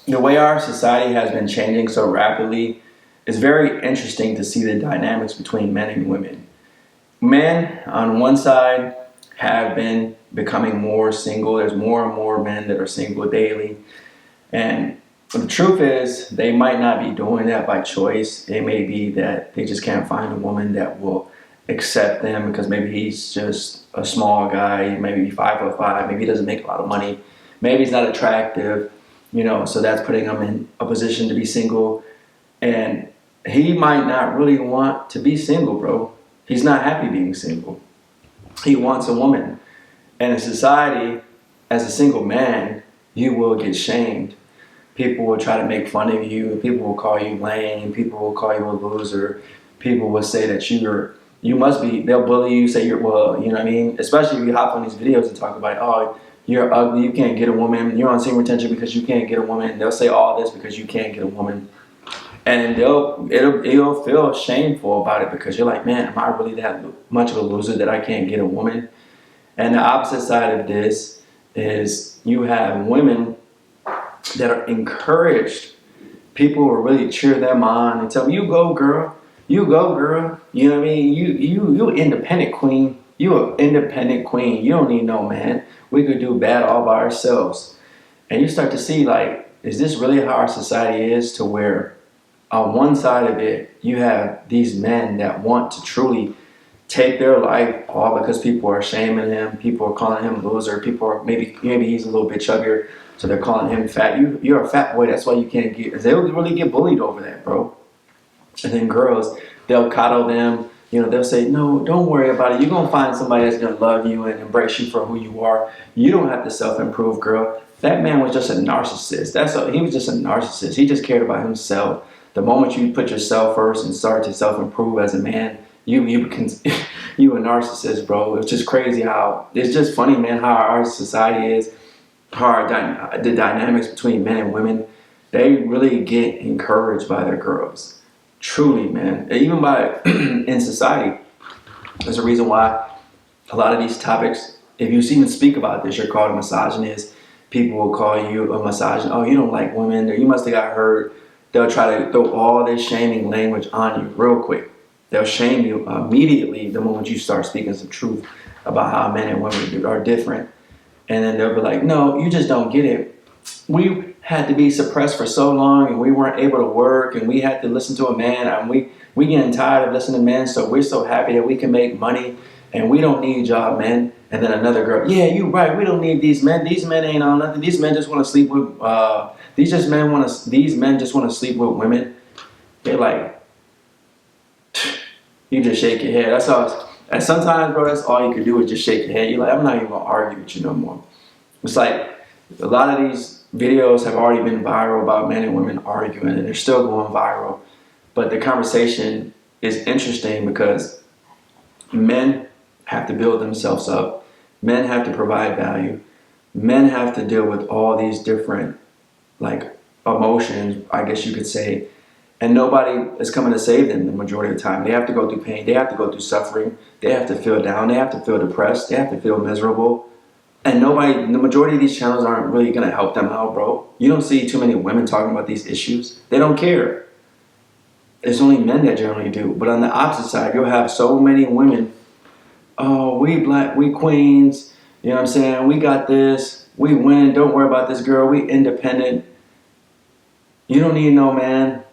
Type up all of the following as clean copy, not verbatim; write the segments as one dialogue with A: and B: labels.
A: the way our society has been changing so rapidly, it's very interesting to see the dynamics between men and women. Men on one side have been becoming more single. There's more and more men that are single daily. And the truth is, they might not be doing that by choice. It may be that they just can't find a woman that will accept them because maybe he's just a small guy, maybe 5'5", maybe he doesn't make a lot of money, maybe he's not attractive, so that's putting him in a position to be single. And he might not really want to be single, bro. He's not happy being single. He wants a woman. And in society, as a single man, you will get shamed. People will try to make fun of you. People will call you lame. People will call you a loser. People will say that they'll bully you, say you know what I mean? Especially if you hop on these videos and talk about, oh, you're ugly, you can't get a woman. You're on semen retention because you can't get a woman. They'll say all this because you can't get a woman. And you'll feel shameful about it because you're like, man, am I really that much of a loser that I can't get a woman? And the opposite side of this is you have women that are encouraged. People will really cheer them on and tell them, you go girl, you go girl. You know what I mean? You independent queen. You an independent queen. You don't need no man. We could do bad all by ourselves. And you start to see, like, is this really how our society is, to where on one side of it, you have these men that want to truly take their life all because people are shaming him, people are calling him a loser, people are maybe he's a little bit chubbier, so they're calling him fat. You're a fat boy, that's why you can't get. They'll really get bullied over that, bro. And then girls, they'll coddle them. They'll say, no, don't worry about it. You're gonna find somebody that's gonna love you and embrace you for who you are. You don't have to self-improve, girl. That man was just a narcissist. He was just a narcissist. He just cared about himself. The moment you put yourself first and start to self-improve as a man, you a narcissist, bro. It's just crazy it's just funny, man, how our society is, how the dynamics between men and women, they really get encouraged by their girls. Truly, man. Even in society. There's a reason why a lot of these topics, if you even speak about this, you're called a misogynist. People will call you a misogynist. Oh, you don't like women, or you must have got hurt. They'll try to throw all this shaming language on you real quick. They'll shame you immediately the moment you start speaking some truth about how men and women are different. And then they'll be like, no, you just don't get it. We had to be suppressed for so long, and we weren't able to work, and we had to listen to a man, and we getting tired of listening to men, so we're so happy that we can make money, and we don't need y'all men. And then another girl, yeah, you're right, we don't need these men. These men ain't on nothing. These men just want to sleep with these men just want to sleep with women. They're like, you just shake your head. That's all. And sometimes, bro, that's all you can do is just shake your head. You're like, I'm not even gonna argue with you no more. It's like a lot of these videos have already been viral about men and women arguing, and they're still going viral. But the conversation is interesting because men have to build themselves up. Men have to provide value. Men have to deal with all these different, like, emotions, I guess you could say. And nobody is coming to save them the majority of the time. They have to go through pain. They have to go through suffering. They have to feel down. They have to feel depressed. They have to feel miserable. And the majority of these channels aren't really going to help them out, bro. You don't see too many women talking about these issues. They don't care. It's only men that generally do. But on the opposite side, you'll have so many women. Oh, we queens. You know what I'm saying? We got this. We win. Don't worry about this girl. We independent. You don't need no man.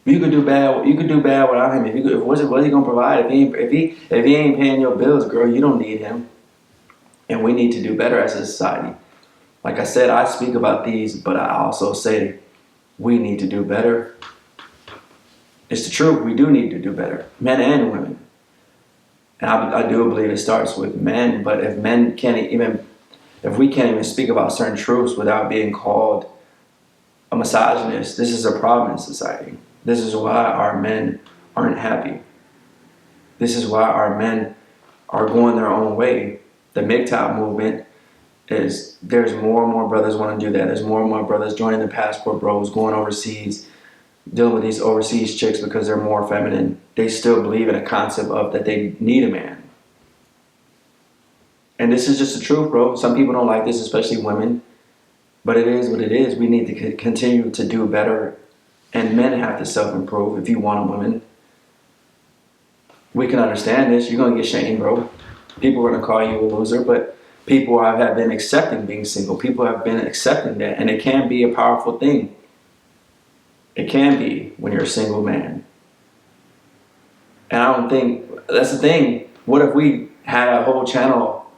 A: You could do bad. You could do bad without him. What's he gonna provide? If he ain't paying your bills, girl, you don't need him. And we need to do better as a society. Like I said, I speak about these, but I also say we need to do better. It's the truth. We do need to do better, men and women. And I do believe it starts with men. But if we can't even speak about certain truths without being called a misogynist, this is a problem in society. This is why our men aren't happy. This is why our men are going their own way. The MGTOW movement there's more and more brothers want to do that. There's more and more brothers joining the passport bros, going overseas, dealing with these overseas chicks because they're more feminine. They still believe in a concept of that they need a man. And this is just the truth, bro. Some people don't like this, especially women. But it is what it is. We need to continue to do better, and men have to self-improve. If you want women, we can understand this. You're gonna get shamed, bro. People are gonna call you a loser, but people have been accepting being single. People have been accepting that, and it can be a powerful thing. It can be when you're a single man. And I don't think that's the thing. What if we had a whole channel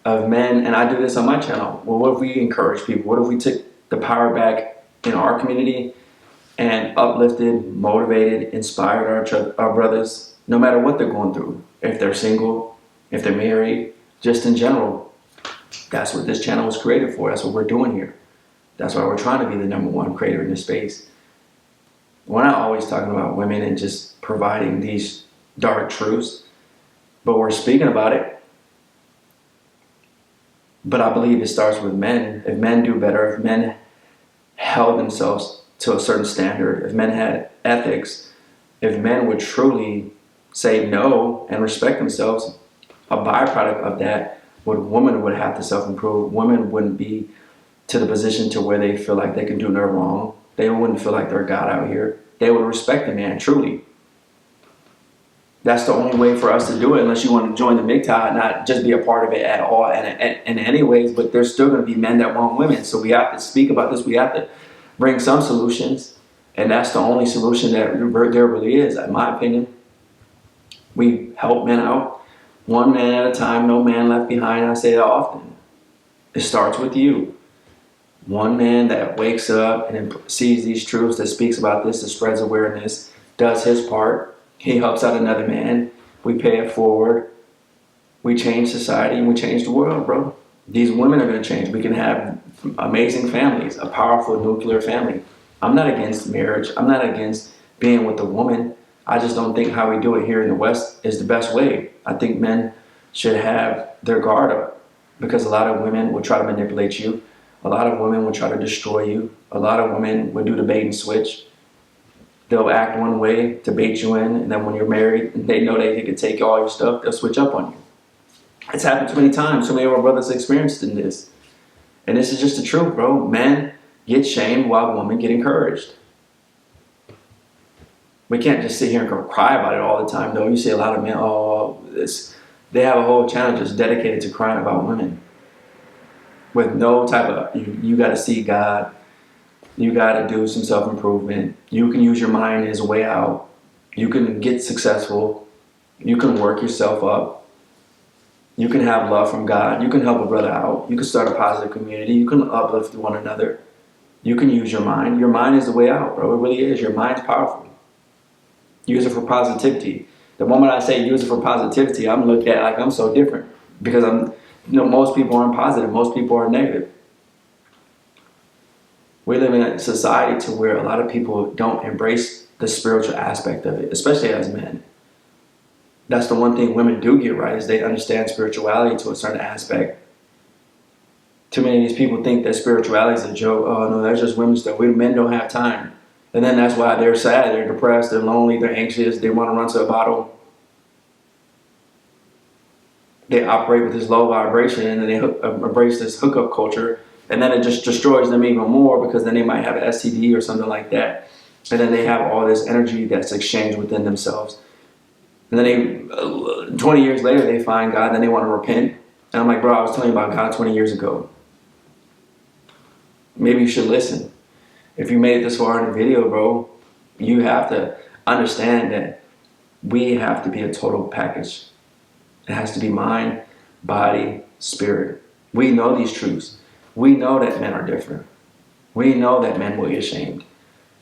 A: of men, and I do this on my channel? Well, what if we encourage people? What if we took the power back in our community and uplifted, motivated, inspired our brothers, no matter what they're going through, if they're single, if they're married, just in general. That's what this channel was created for. That's what we're doing here. That's why we're trying to be the #1 creator in this space. We're not always talking about women and just providing these dark truths, but we're speaking about it. But I believe it starts with men. If men do better, if men held themselves to a certain standard, if men had ethics, if men would truly say no and respect themselves, a byproduct of that, women would have to self-improve. Women wouldn't be to the position to where they feel like they can do no wrong. They wouldn't feel like they're God out here. They would respect the man, truly. That's the only way for us to do it, unless you want to join the MGTOW, not just be a part of it at all. And in any ways, but there's still going to be men that want women. So we have to speak about this. We have to bring some solutions. And that's the only solution that there really is, in my opinion. We help men out, one man at a time, no man left behind. I say that often. It starts with you. One man that wakes up and sees these truths, that speaks about this, that spreads awareness, does his part. He helps out another man. We pay it forward. We change society and we change the world, bro. These women are going to change. We can have amazing families, a powerful nuclear family. I'm not against marriage. I'm not against being with a woman. I just don't think how we do it here in the West is the best way. I think men should have their guard up, because a lot of women will try to manipulate you. A lot of women will try to destroy you. A lot of women will do the bait and switch. They'll act one way to bait you in, and then when you're married and they know they can take all your stuff, they'll switch up on you. It's happened too many times. So many of our brothers experienced in this. And this is just the truth, bro. Men get shamed while women get encouraged. We can't just sit here and cry about it all the time, though. You see a lot of men, they have a whole channel just dedicated to crying about women. With no type of, you got to see God. You got to do some self-improvement. You can use your mind as a way out. You can get successful. You can work yourself up. You can have love from God. You can help a brother out. You can start a positive community. You can uplift one another. You can use your mind. Your mind is the way out, bro. It really is. Your mind's powerful. Use it for positivity. The moment I say use it for positivity, I'm looked at like I'm so different, because most people aren't positive. Most people are negative. We live in a society to where a lot of people don't embrace the spiritual aspect of it, especially as men. That's the one thing women do get right, is they understand spirituality to a certain aspect. Too many of these people think that spirituality is a joke. Oh no, that's just women's stuff. We men don't have time. And then that's why they're sad, they're depressed, they're lonely, they're anxious, they want to run to a bottle. They operate with this low vibration, and then they embrace this hookup culture, and then it just destroys them even more, because then they might have an STD or something like that. And then they have all this energy that's exchanged within themselves. And then 20 years later, they find God, then they want to repent. And I'm like, bro, I was telling you about God 20 years ago. Maybe you should listen. If you made it this far in the video, bro, you have to understand that we have to be a total package. It has to be mind, body, spirit. We know these truths. We know that men are different. We know that men will get shamed.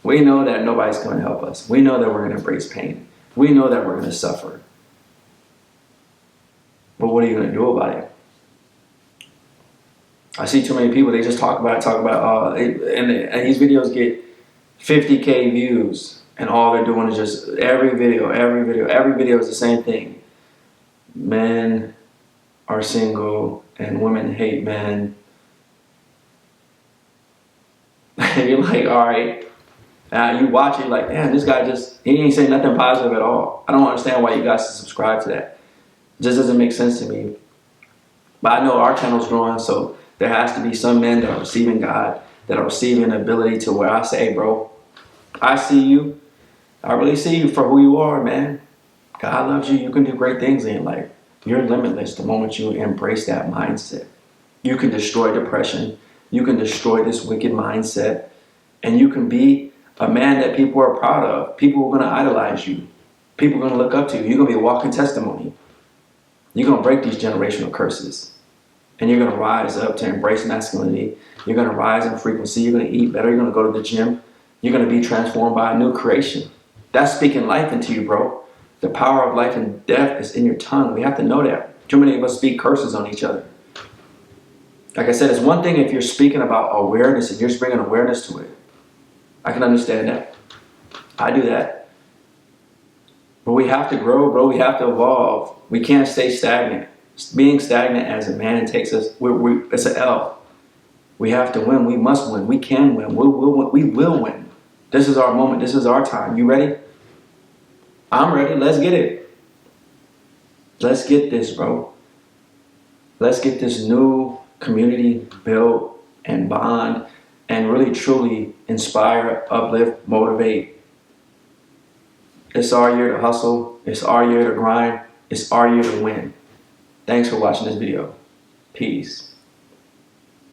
A: We know that nobody's going to help us. We know that we're going to embrace pain. We know that we're going to suffer. But what are you going to do about it? I see too many people, they just talk about and these videos get 50K views, and all they're doing is just every video is the same thing. Men are single and women hate men. And you're like, all right. You watch it like, damn, this guy he ain't saying nothing positive at all. I don't understand why you guys subscribe to that. It just doesn't make sense to me. But I know our channel's growing, so There has to be some men that are receiving God, that are receiving the ability to where I say, hey, bro, I see you. I really see you for who you are, man. God loves you. You can do great things in your life. You're limitless the moment you embrace that mindset. You can destroy depression. You can destroy this wicked mindset. And you can be a man that people are proud of. People are going to idolize you. People are going to look up to you. You're going to be a walking testimony. You're going to break these generational curses. And you're going to rise up to embrace masculinity. You're going to rise in frequency. You're going to eat better. You're going to go to the gym. You're going to be transformed by a new creation. That's speaking life into you, bro. The power of life and death is in your tongue. We have to know that. Too many of us speak curses on each other. Like I said, it's one thing if you're speaking about awareness and you're just bringing awareness to it. I can understand that. I do that. But we have to grow, bro. We have to evolve. We can't stay stagnant. Being stagnant as a man takes us, it's an L. We have to win. We must win. We can win. We will win. This is our moment. This is our time. You ready? I'm ready. Let's get it. Let's get this, bro. Let's get this new community built and bond and really truly inspire, uplift, motivate. It's our year to hustle. It's our year to grind. It's our year to win. Thanks for watching this video. Peace.